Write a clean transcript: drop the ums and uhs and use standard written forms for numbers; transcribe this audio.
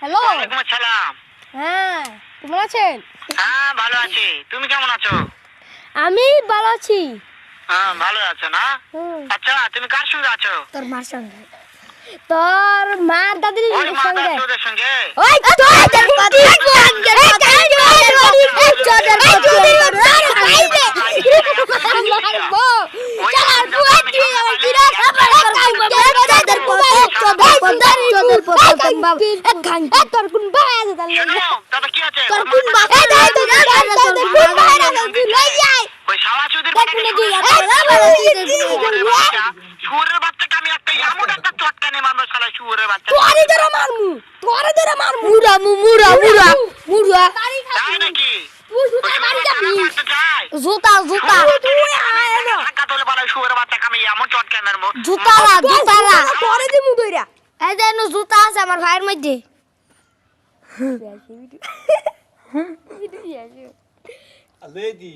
Hello, ওয়ালাইকুম আসসালাম। হ্যাঁ কেমন আছেন? হ্যাঁ ভালো আছি, তুমি কেমন আছো? আমি ভালো আছি। হ্যাঁ ভালো আছো না? হুম। আচ্ছা তুমি কার সঙ্গে আছো? তোর মার সঙ্গে। তোর মা দাদির ওই মা সঙ্গে। দাদুদের সঙ্গে। ওই তোদের কথা শোনো, তবে কি আছে? ওই শালা চুদির শুয়োরের বাচ্চাকে আমি একটা এমন একটা চটকানে মারবো, শালা শুয়োরের বাচ্চা। তাই নাকি? ওই শুয়োরের বাচ্চাকে মারতে চায়? জুতা জুতা ধাক্কা তোলে বলে শুয়োরের বাচ্চাকে আমি এমন চটকানে মারবো। জুতারা জুতারা পরে দিমু দইরা এই যে জুতা আছে আমার ভাইয়ের মধ্যে Aledi,